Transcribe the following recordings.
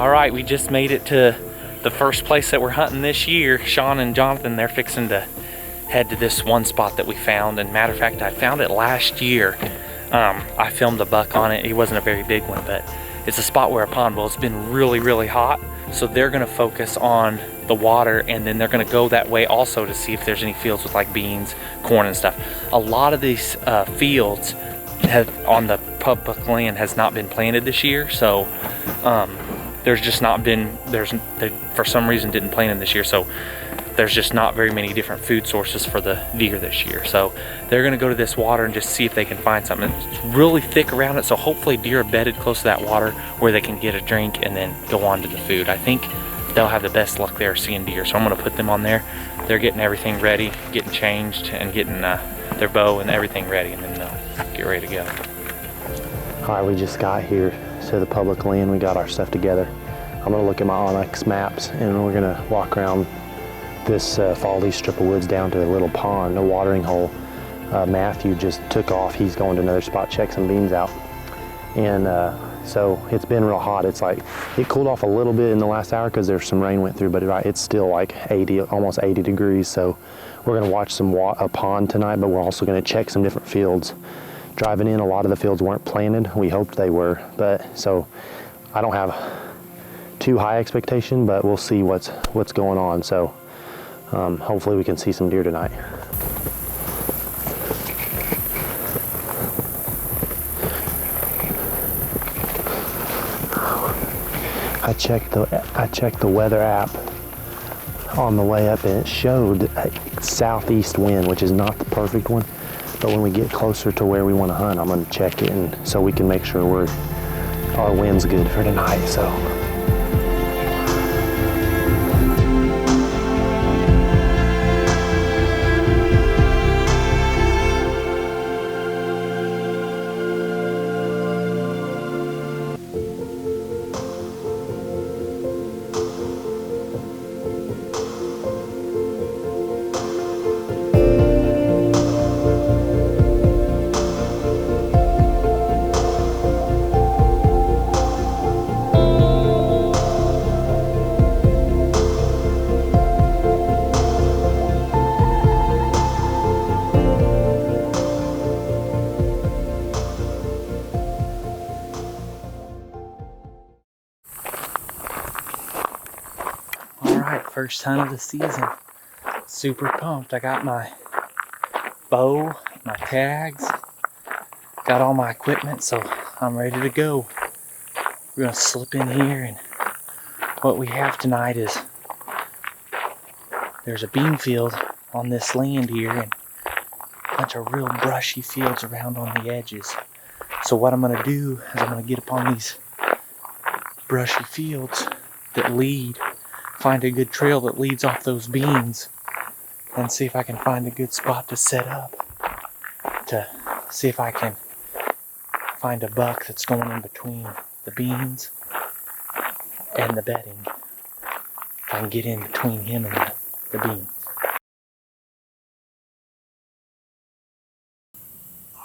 All right, we just made it to the first place that we're hunting this year. Sean and Jonathan, they're fixing to head to this one spot that we found. And matter of fact, I found it last year. I filmed a buck on it. He wasn't a very big one, but it's a spot where a pond, well, it's been really, really hot. So they're gonna focus on the water, and then they're gonna go that way also to see if there's any fields with like beans, corn and stuff. A lot of these fields on the public land has not been planted this year. So there's just not been, they for some reason didn't plant in this year. So there's just not very many different food sources for the deer this year. So they're gonna go to this water and just see if they can find something. It's really thick around it, so hopefully deer are bedded close to that water where they can get a drink and then go on to the food. I think they'll have the best luck there seeing deer. So I'm gonna put them on there. They're getting everything ready, getting changed and getting their bow and everything ready, and then they'll get ready to go. All right, we just got here to the public land. We got our stuff together. I'm gonna look at my onX maps and we're gonna walk around this follow these strip of woods down to a little pond, a watering hole. Matthew just took off. He's going to another spot, check some beans out. And so it's been real hot. It's like, it cooled off a little bit in the last hour because there's some rain went through, but it's still like 80, almost 80 degrees. So we're gonna watch a pond tonight, but we're also gonna check some different fields. Driving in, a lot of the fields weren't planted. We hoped they were, but so I don't have too high expectation, but we'll see what's going on. So hopefully we can see some deer tonight. I checked the weather app on the way up, and it showed a southeast wind, which is not the perfect one. But when we get closer to where we want to hunt, I'm going to check it, and so we can make sure our wind's good for tonight. So. First hunt of the season. Super pumped. I got my bow, my tags, got all my equipment, so I'm ready to go. We're gonna slip in here, and what we have tonight is there's a bean field on this land here and a bunch of real brushy fields around on the edges. So what I'm gonna do is I'm gonna get upon these brushy fields that find a good trail that leads off those beans, and see if I can find a good spot to set up, to see if I can find a buck that's going in between the beans and the bedding. If I can get in between him and the beans.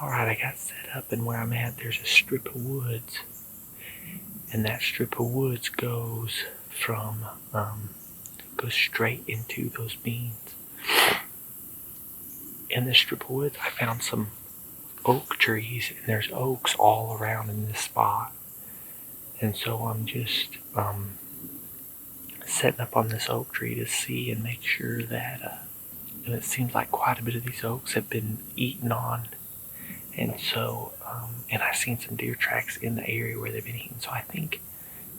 Alright, I got set up, and where I'm at there's a strip of woods, and that strip of woods goes straight into those beans. In this strip of woods I found some oak trees, and there's oaks all around in this spot. And so I'm just setting up on this oak tree to see and make sure that and it seems like quite a bit of these oaks have been eaten on. And so and I've seen some deer tracks in the area where they've been eaten. So I think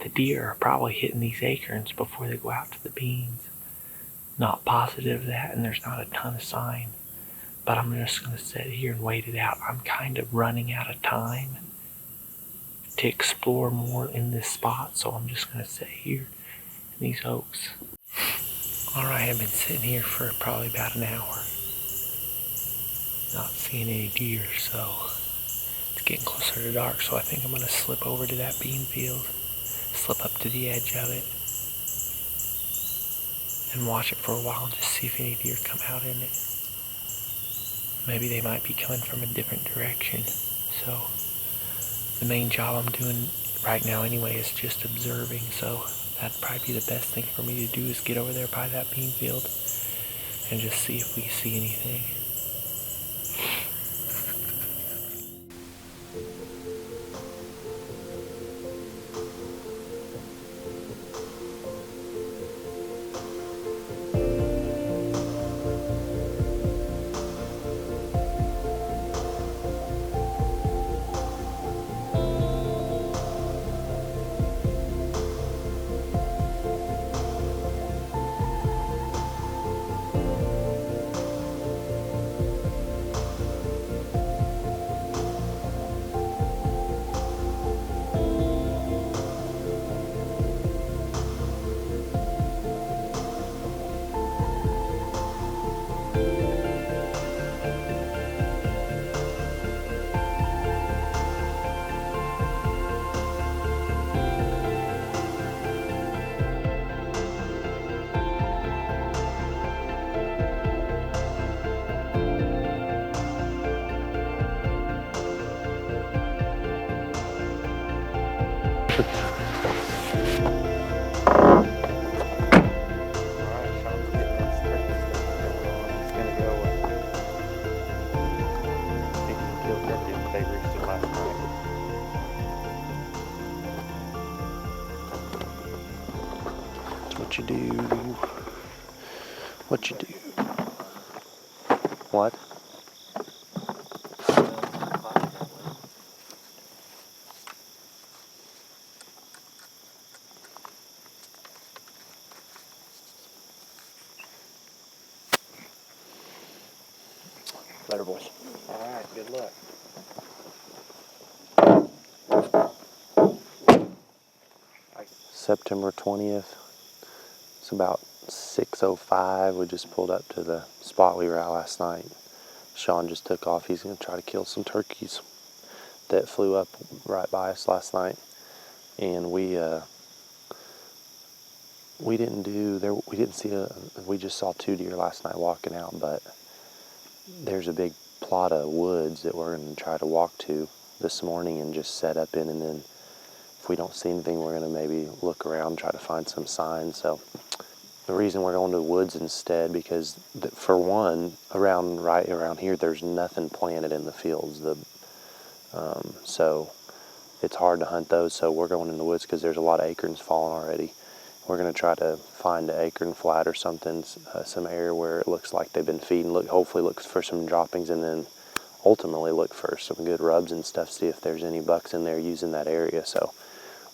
the deer are probably hitting these acorns before they go out to the beans. Not positive of that, and there's not a ton of sign, but I'm just going to sit here and wait it out. I'm kind of running out of time to explore more in this spot, so I'm just going to sit here in these oaks. Alright, I've been sitting here for probably about an hour, not seeing any deer, so it's getting closer to dark, so I think I'm going to slip over to that bean field, slip up to the edge of it, and watch it for a while and just see if any deer come out in it. Maybe they might be coming from a different direction. So the main job I'm doing right now anyway is just observing, so that'd probably be the best thing for me to do is get over there by that bean field and just see if we see anything. What you do? What you do? What? Later, boys. All right, good luck. September 20th. It's about 6:05. We just pulled up to the spot we were at last night. Sean just took off. He's going to try to kill some turkeys that flew up right by us last night. And we just saw 2 deer last night walking out, but there's a big plot of woods that we're going to try to walk to this morning and just set up in, and then if we don't see anything, we're going to maybe look around, try to find some signs. So the reason we're going to the woods instead, because for one, right around here, there's nothing planted in the fields. So it's hard to hunt those. So we're going in the woods because there's a lot of acorns falling already. We're going to try to find an acorn flat or something, some area where it looks like they've been feeding. Hopefully look for some droppings, and then ultimately look for some good rubs and stuff, see if there's any bucks in there using that area. So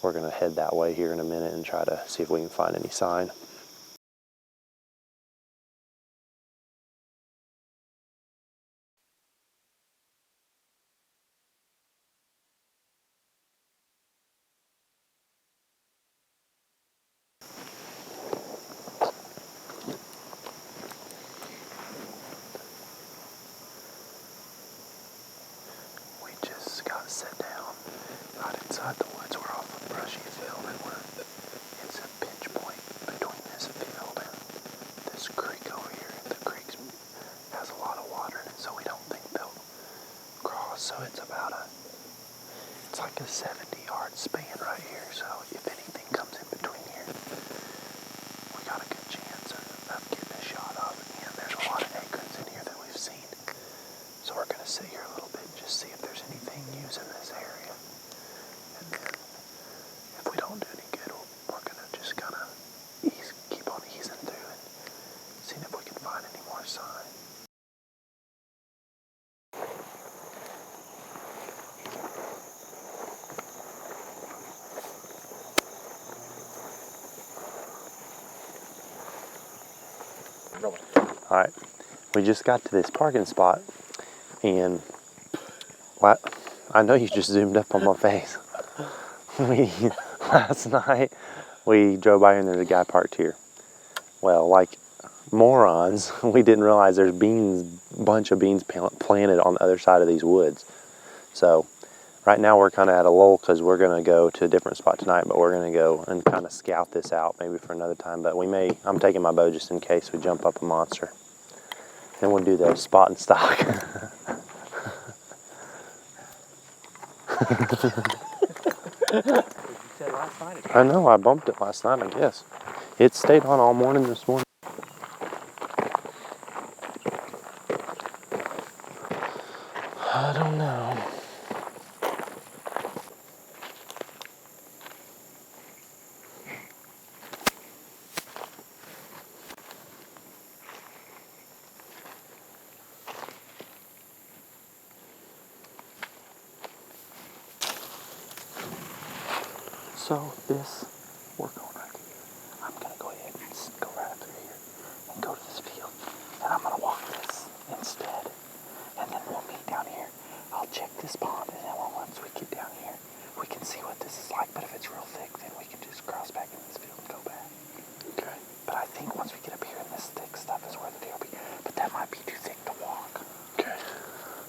we're going to head that way here in a minute and try to see if we can find any sign. We just got set down right inside the woods. We're off a brushy field, and it's a pinch point between this field and this creek over here. The creek has a lot of water in it, so we don't think they'll cross. So it's like a 70-yard span right here. So if anything comes in between here, we got a good chance of getting a shot of it. And there's a lot of acorns in here that we've seen. So we're going to sit here a little bit and just see if there's anything using this area. And then if we don't do any good, we're going to just kind of keep on easing through and seeing if we can find any more sign. All right, we just got to this parking spot, and I know you just zoomed up on my face. Last night we drove by and there's a guy parked here. Well, like morons, we didn't realize there's a bunch of beans planted on the other side of these woods. So right now we're kind of at a lull because we're going to go to a different spot tonight, but we're going to go and kind of scout this out maybe for another time. But I'm taking my bow just in case we jump up a monster. Then we'll do the spot and stock. night. I know, I bumped it last night, I guess. It stayed on all morning this morning. I don't know. So this, we're going right here. I'm gonna go ahead and go right through here and go to this field. And I'm gonna walk this instead. And then we'll meet down here. I'll check this pond, and then once we get down here, we can see what this is like. But if it's real thick, then we can just cross back in this field and go back. Okay. But I think once we get up here in this thick stuff is where the deer will be. But that might be too thick to walk. Okay.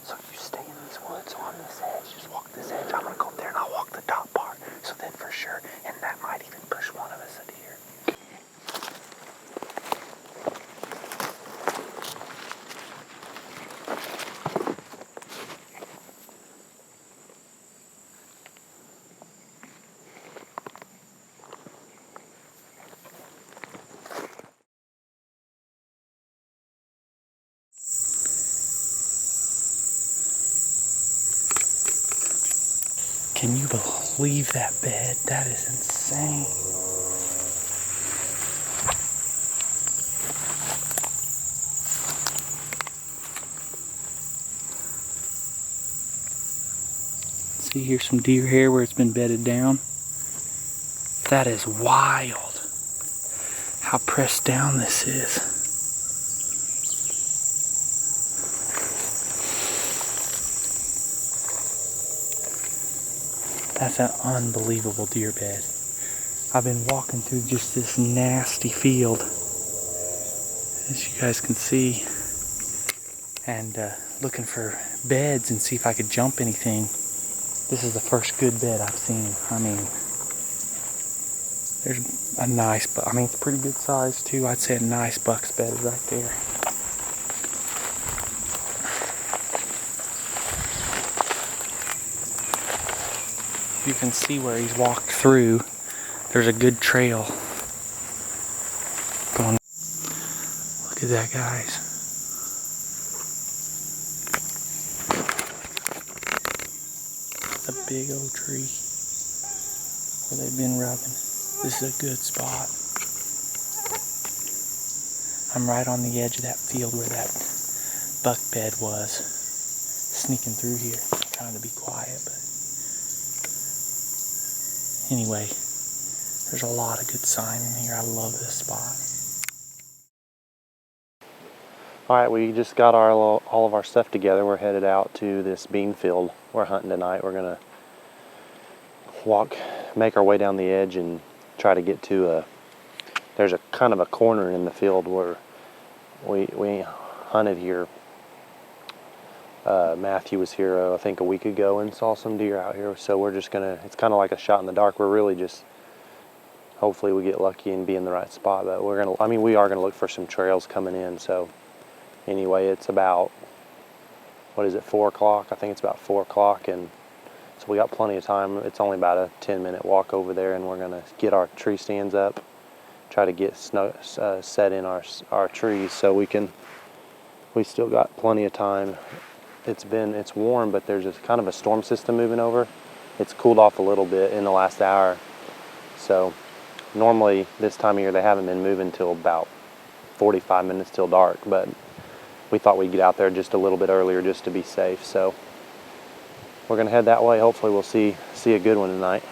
So you stay in these woods on this edge. Just walk this edge. I'm gonna go up there and I'll walk the top part. So then for sure, and that might even push one of us a deer. Can you believe that bed? That is insane. See, here's some deer hair where it's been bedded down. That is wild. How pressed down this is. That's an unbelievable deer bed. I've been walking through just this nasty field, as you guys can see, and looking for beds and see if I could jump anything. This is the first good bed I've seen. I mean, there's a nice, I mean, it's pretty good size too. I'd say a nice buck's bed is right there. You can see where he's walked through. There's a good trail going. Look at that, guys. It's a big old tree where they've been rubbing. This is a good spot. I'm right on the edge of that field where that buck bed was. Sneaking through here, trying to be quiet, but anyway, there's a lot of good sign in here. I love this spot. Alright, we just got all of our stuff together. We're headed out to this bean field we're hunting tonight. We're going to make our way down the edge and try to get to there's a kind of a corner in the field where we hunted here. Matthew was here, I think a week ago, and saw some deer out here. So we're just going to, it's kind of like a shot in the dark. We're really just, hopefully we get lucky and be in the right spot. But we are going to look for some trails coming in. So anyway, it's about, 4 o'clock? I think it's about 4 o'clock, and so we got plenty of time. It's only about a 10-minute walk over there, and we're going to get our tree stands up, try to get snow set in our trees so we still got plenty of time. It's warm, but there's just kind of a storm system moving over. It's cooled off a little bit in the last hour. So normally this time of year they haven't been moving till about 45 minutes till dark, but we thought we'd get out there just a little bit earlier just to be safe. So we're gonna head that way. Hopefully we'll see a good one tonight.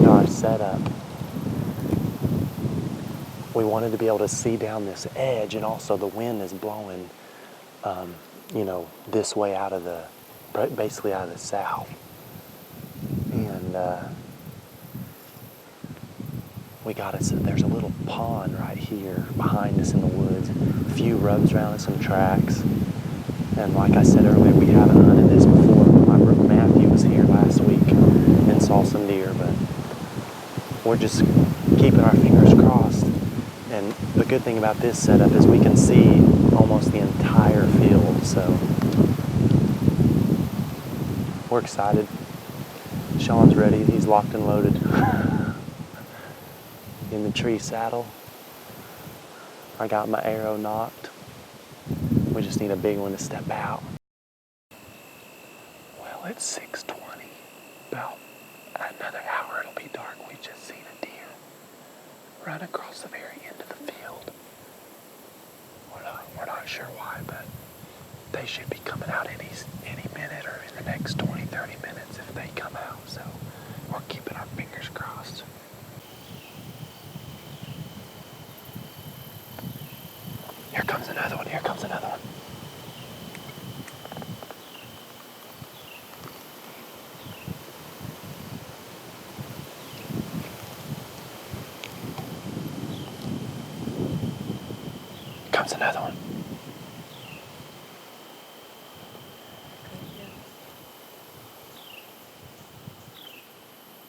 Our setup. We wanted to be able to see down this edge, and also the wind is blowing, this way basically out of the south. And we got us. There's a little pond right here behind us in the woods. A few rubs around it, some tracks. And like I said earlier, we haven't hunted this before. My brother Matthew was here last week and saw some deer, but we're just keeping our fingers crossed. And the good thing about this setup is we can see almost the entire field, so we're excited. Sean's ready, he's locked and loaded in the tree saddle. I got my arrow knocked. We just need a big one to step out. Well, it's 6:20. About another hour it'll be dark. We just seen a deer run across the very end of the field. We're not sure why, but they should be coming out any minute or in the next 20-30 minutes if they come out. So we're keeping our fingers crossed. Here comes another one. Here comes another one. Comes another one.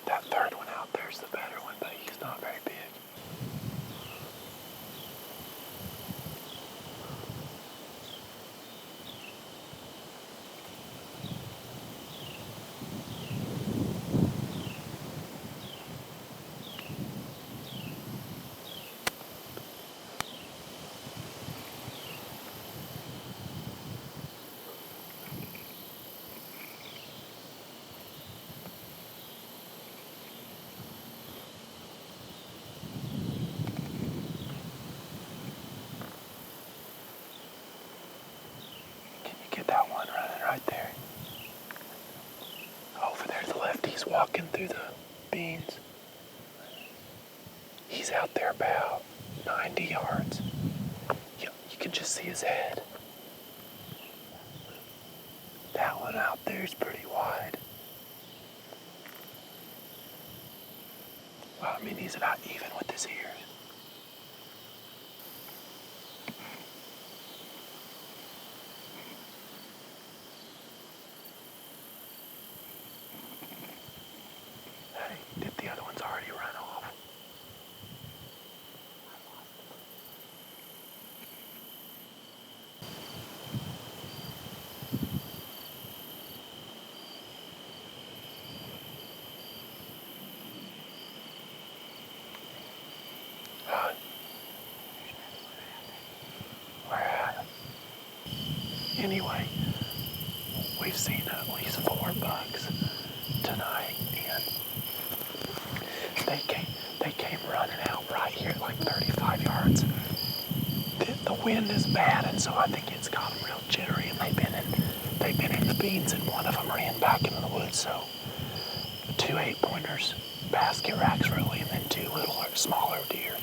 That third one out there's the better one, but he's not very big. Get that one running right there. Over there to the left, he's walking through the beans. He's out there about 90 yards. You can just see his head. That one out there is pretty wide. Well, I mean, he's about even with his ears. Did the other ones already run off? Where at? Anyway, we've seen at least 4 bucks tonight, and they came running out right here at like 35 yards. The wind is bad, and so I think it's got them real jittery, and they've been in the beans, and one of them ran back into the woods. So 2 8-pointers, basket racks really, and then 2 little smaller deer.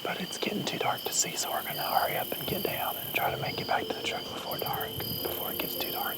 But it's getting too dark to see, so we're gonna hurry up and get down and try to make it back to the truck before dark, before it gets too dark.